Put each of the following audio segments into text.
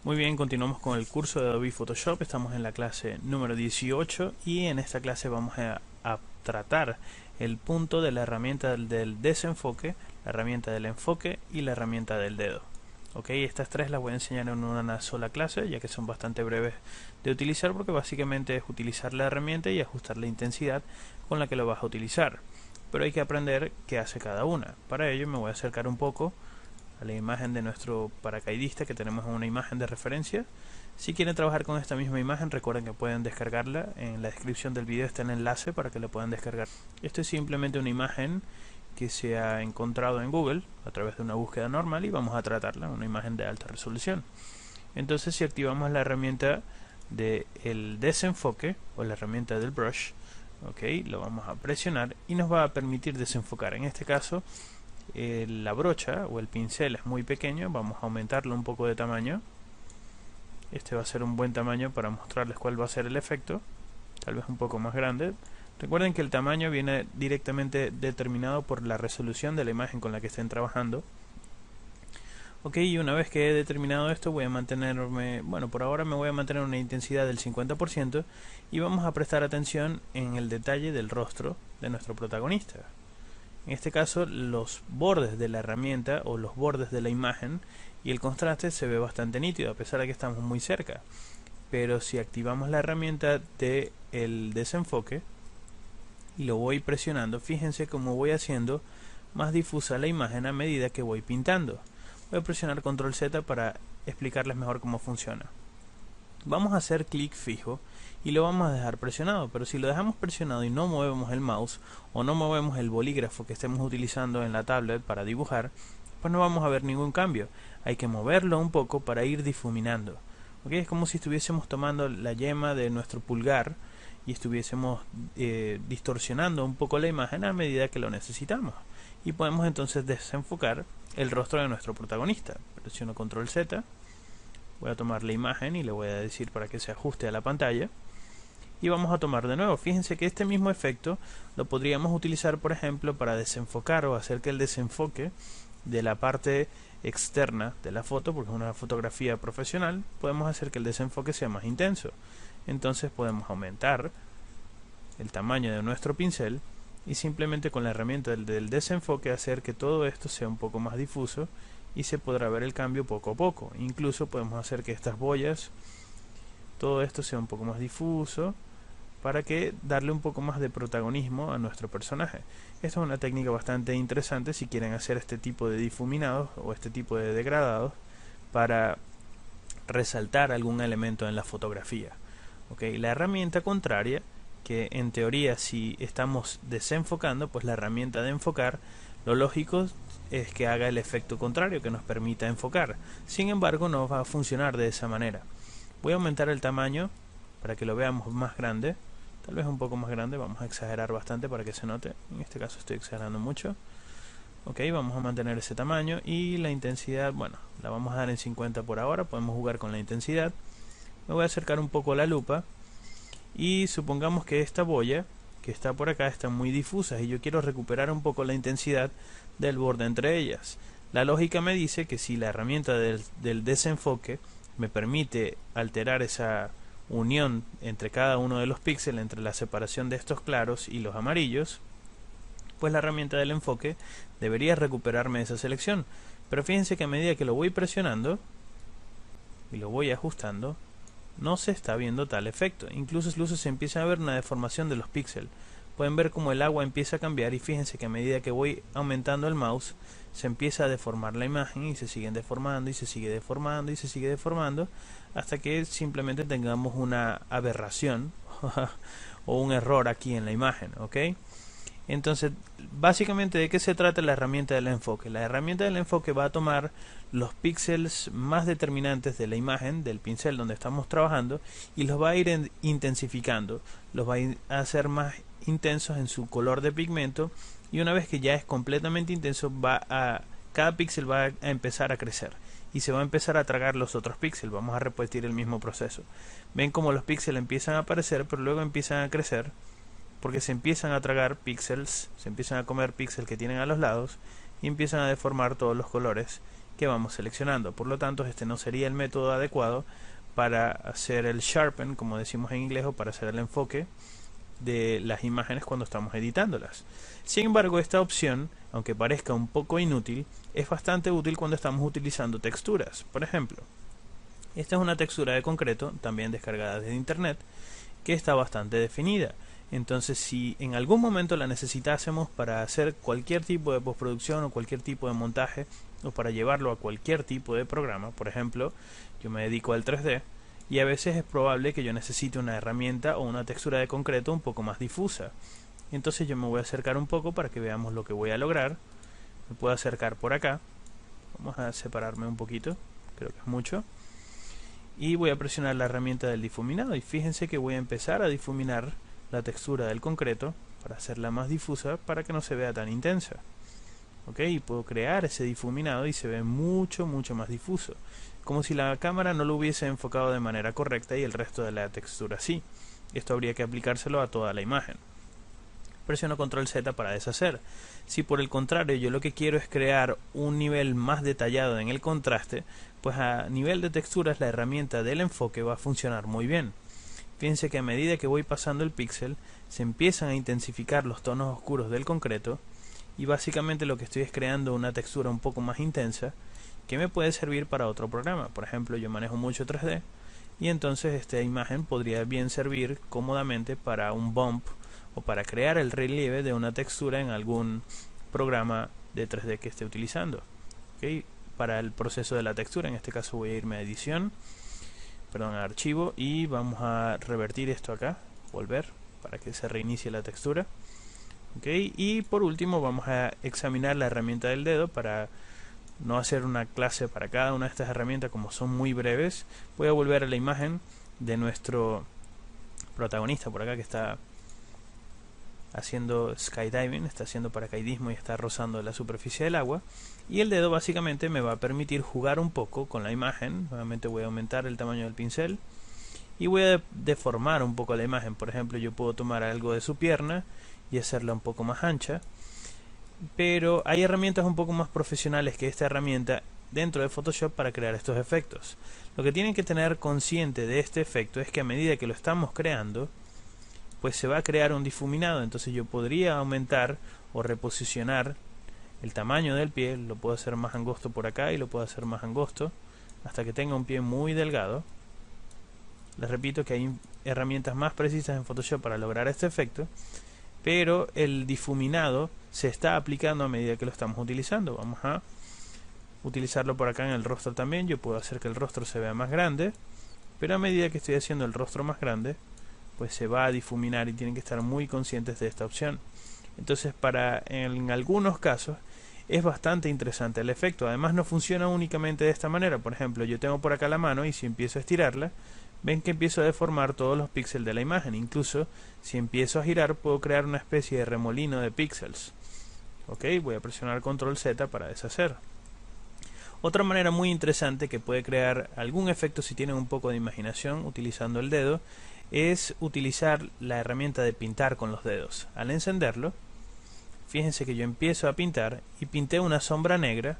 Muy bien, continuamos con el curso de Adobe Photoshop. Estamos en la clase número 18 y en esta clase vamos a tratar el punto de la herramienta del desenfoque, la herramienta del enfoque y la herramienta del dedo. Ok, estas tres las voy a enseñar en una sola clase, ya que son bastante breves de utilizar, porque básicamente es utilizar la herramienta y ajustar la intensidad con la que lo vas a utilizar. Pero hay que aprender qué hace cada una. Para ello me voy a acercar un poco a la imagen de nuestro paracaidista, que tenemos una imagen de referencia. Si quieren trabajar con esta misma imagen, recuerden que pueden descargarla. En la descripción del video está el enlace para que la puedan descargar. Esto es simplemente una imagen que se ha encontrado en Google a través de una búsqueda normal y vamos a tratarla, una imagen de alta resolución. Entonces, si activamos la herramienta del desenfoque o la herramienta del brush, lo vamos a presionar y nos va a permitir desenfocar. En este caso, la brocha o el pincel es muy pequeño, vamos a aumentarlo un poco de tamaño. Este va a ser un buen tamaño para mostrarles cuál va a ser el efecto, tal vez un poco más grande. Recuerden que el tamaño viene directamente determinado por la resolución de la imagen con la que estén trabajando. Y una vez que he determinado esto, voy a mantenerme, bueno, por ahora me voy a mantener una intensidad del 50% y vamos a prestar atención en el detalle del rostro de nuestro protagonista. En este caso, los bordes de la herramienta o los bordes de la imagen y el contraste se ve bastante nítido, a pesar de que estamos muy cerca. Pero si activamos la herramienta del desenfoque y lo voy presionando, fíjense cómo voy haciendo más difusa la imagen a medida que voy pintando. Voy a presionar Control Z para explicarles mejor cómo funciona. Vamos a hacer clic fijo y lo vamos a dejar presionado, pero si lo dejamos presionado y no movemos el mouse o no movemos el bolígrafo que estemos utilizando en la tablet para dibujar, pues no vamos a ver ningún cambio. Hay que moverlo un poco para ir difuminando. Es como si estuviésemos tomando la yema de nuestro pulgar y estuviésemos distorsionando un poco la imagen a medida que lo necesitamos. Y podemos entonces desenfocar el rostro de nuestro protagonista. Presiono Control Z. Voy a tomar la imagen y le voy a decir para que se ajuste a la pantalla. Y vamos a tomar de nuevo. Fíjense que este mismo efecto lo podríamos utilizar, por ejemplo, para desenfocar o hacer que el desenfoque de la parte externa de la foto, porque es una fotografía profesional, podemos hacer que el desenfoque sea más intenso. Entonces podemos aumentar el tamaño de nuestro pincel y simplemente con la herramienta del desenfoque hacer que todo esto sea un poco más difuso y se podrá ver el cambio poco a poco. Incluso podemos hacer que estas boyas, todo esto sea un poco más difuso para que darle un poco más de protagonismo a nuestro personaje. Esta es una técnica bastante interesante si quieren hacer este tipo de difuminados o este tipo de degradados para resaltar algún elemento en la fotografía. La herramienta contraria, que en teoría si estamos desenfocando, pues la herramienta de enfocar, lo lógico es que haga el efecto contrario, que nos permita enfocar. Sin embargo, no va a funcionar de esa manera. Voy a aumentar el tamaño para que lo veamos más grande, tal vez un poco más grande. Vamos a exagerar bastante para que se note. En este caso estoy exagerando mucho. Vamos a mantener ese tamaño y la intensidad, bueno, la vamos a dar en 50 por ahora. Podemos jugar con la intensidad. Me voy a acercar un poco a la lupa y supongamos que esta boya que está por acá está muy difusa y yo quiero recuperar un poco la intensidad del borde entre ellas. La lógica me dice que si la herramienta del desenfoque me permite alterar esa unión entre cada uno de los píxeles, entre la separación de estos claros y los amarillos, pues la herramienta del enfoque debería recuperarme esa selección. Pero fíjense que a medida que lo voy presionando y lo voy ajustando, no se está viendo tal efecto. Incluso se empieza a ver una deformación de los píxeles. Pueden ver como el agua empieza a cambiar y fíjense que a medida que voy aumentando el mouse se empieza a deformar la imagen y se siguen deformando y se sigue deformando y se sigue deformando hasta que simplemente tengamos una aberración o un error aquí en la imagen. Entonces, básicamente, ¿de qué se trata la herramienta del enfoque? La herramienta del enfoque va a tomar los píxeles más determinantes de la imagen, del pincel donde estamos trabajando, y los va a ir intensificando, los va a hacer más intensos en su color de pigmento, y una vez que ya es completamente intenso, cada píxel va a empezar a crecer y se va a empezar a tragar los otros píxeles. Vamos a repetir el mismo proceso. Ven como los píxeles empiezan a aparecer, pero luego empiezan a crecer porque se empiezan a tragar píxeles, se empiezan a comer píxeles que tienen a los lados y empiezan a deformar todos los colores que vamos seleccionando. Por lo tanto, este no sería el método adecuado para hacer el sharpen, como decimos en inglés, o para hacer el enfoque de las imágenes cuando estamos editándolas. Sin embargo, esta opción, aunque parezca un poco inútil, es bastante útil cuando estamos utilizando texturas. Por ejemplo, esta es una textura de concreto, también descargada desde internet, que está bastante definida. Entonces, si en algún momento la necesitásemos para hacer cualquier tipo de postproducción o cualquier tipo de montaje, o para llevarlo a cualquier tipo de programa, por ejemplo, yo me dedico al 3D, y a veces es probable que yo necesite una herramienta o una textura de concreto un poco más difusa. Entonces yo me voy a acercar un poco para que veamos lo que voy a lograr. Me puedo acercar por acá. Vamos a separarme un poquito, creo que es mucho. Y voy a presionar la herramienta del difuminado. Y fíjense que voy a empezar a difuminar la textura del concreto para hacerla más difusa, para que no se vea tan intensa. ¿Ok? Y puedo crear ese difuminado y se ve mucho más difuso, como si la cámara no lo hubiese enfocado de manera correcta y el resto de la textura sí. Esto habría que aplicárselo a toda la imagen. Presiono Control Z para deshacer. Si por el contrario yo lo que quiero es crear un nivel más detallado en el contraste, pues a nivel de texturas la herramienta del enfoque va a funcionar muy bien. Fíjense que a medida que voy pasando el píxel se empiezan a intensificar los tonos oscuros del concreto, y básicamente lo que estoy es creando una textura un poco más intensa que me puede servir para otro programa. Por ejemplo, yo manejo mucho 3D y entonces esta imagen podría bien servir cómodamente para un bump o para crear el relieve de una textura en algún programa de 3D que esté utilizando. ¿Okay? Para el proceso de la textura, en este caso voy a irme a edición, perdón, a archivo, y vamos a revertir esto acá, volver, para que se reinicie la textura. Okay, y por último vamos a examinar la herramienta del dedo para no hacer una clase para cada una de estas herramientas, como son muy breves. Voy a volver a la imagen de nuestro protagonista por acá, que está haciendo skydiving, está haciendo paracaidismo y está rozando la superficie del agua, y el dedo básicamente me va a permitir jugar un poco con la imagen. Nuevamente voy a aumentar el tamaño del pincel y voy a deformar un poco la imagen. Por ejemplo, yo puedo tomar algo de su pierna y hacerla un poco más ancha, pero hay herramientas un poco más profesionales que esta herramienta dentro de Photoshop para crear estos efectos. Lo que tienen que tener consciente de este efecto es que a medida que lo estamos creando, pues se va a crear un difuminado. Entonces yo podría aumentar o reposicionar el tamaño del pie, lo puedo hacer más angosto por acá y lo puedo hacer más angosto hasta que tenga un pie muy delgado. Les repito que hay herramientas más precisas en Photoshop para lograr este efecto, pero el difuminado se está aplicando a medida que lo estamos utilizando. Vamos a utilizarlo por acá en el rostro también. Yo puedo hacer que el rostro se vea más grande, pero a medida que estoy haciendo el rostro más grande, pues se va a difuminar, y tienen que estar muy conscientes de esta opción. Entonces, en algunos casos es bastante interesante el efecto. Además, no funciona únicamente de esta manera. Por ejemplo, yo tengo por acá la mano y si empiezo a estirarla, ven que empiezo a deformar todos los píxeles de la imagen. Incluso si empiezo a girar, puedo crear una especie de remolino de píxeles. Ok, voy a presionar Control Z para deshacer. Otra manera muy interesante que puede crear algún efecto si tienen un poco de imaginación utilizando el dedo es utilizar la herramienta de pintar con los dedos. Al encenderlo, fíjense que yo empiezo a pintar y pinté una sombra negra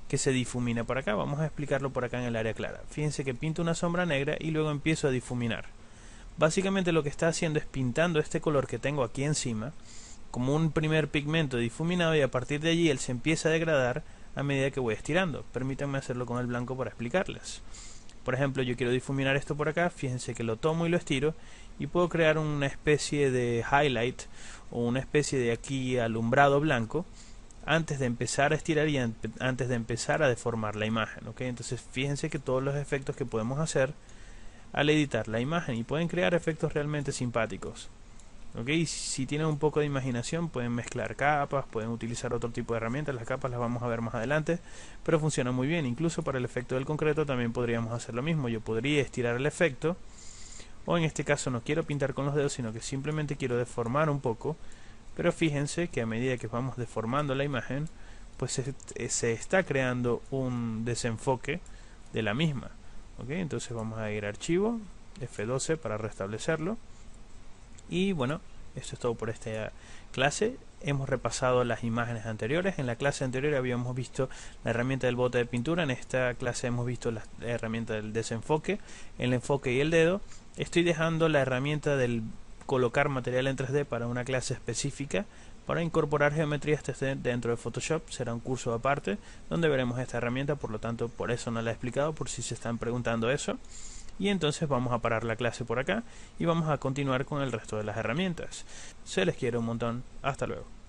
que se difumina por acá. Vamos a explicarlo por acá en el área clara. Fíjense que pinto una sombra negra y luego empiezo a difuminar. Básicamente lo que está haciendo es pintando este color que tengo aquí encima como un primer pigmento difuminado, y a partir de allí él se empieza a degradar a medida que voy estirando. Permítanme hacerlo con el blanco para explicarles. Por ejemplo, yo quiero difuminar esto por acá. Fíjense que lo tomo y lo estiro y puedo crear una especie de highlight o una especie de aquí alumbrado blanco antes de empezar a estirar y antes de empezar a deformar la imagen. ¿Okay? Entonces fíjense que todos los efectos que podemos hacer al editar la imagen, y pueden crear efectos realmente simpáticos. ¿Okay? Si tienen un poco de imaginación pueden mezclar capas, pueden utilizar otro tipo de herramientas. Las capas las vamos a ver más adelante, pero funciona muy bien. Incluso para el efecto del concreto también podríamos hacer lo mismo. Yo podría estirar el efecto, o en este caso no quiero pintar con los dedos, sino que simplemente quiero deformar un poco. Pero fíjense que a medida que vamos deformando la imagen, pues se está creando un desenfoque de la misma. ¿Okay? Entonces vamos a ir a archivo, F12 para restablecerlo. Y bueno, esto es todo por esta clase. hemos repasado las imágenes anteriores. En la clase anterior habíamos visto la herramienta del bote de pintura. En esta clase hemos visto la herramienta del desenfoque, el enfoque y el dedo. Estoy dejando la herramienta del colocar material en 3D para una clase específica para incorporar geometrías 3D dentro de Photoshop. Será un curso aparte donde veremos esta herramienta, por lo tanto por eso no la he explicado, por si se están preguntando eso. Y entonces vamos a parar la clase por acá y vamos a continuar con el resto de las herramientas. Se les quiere un montón. Hasta luego.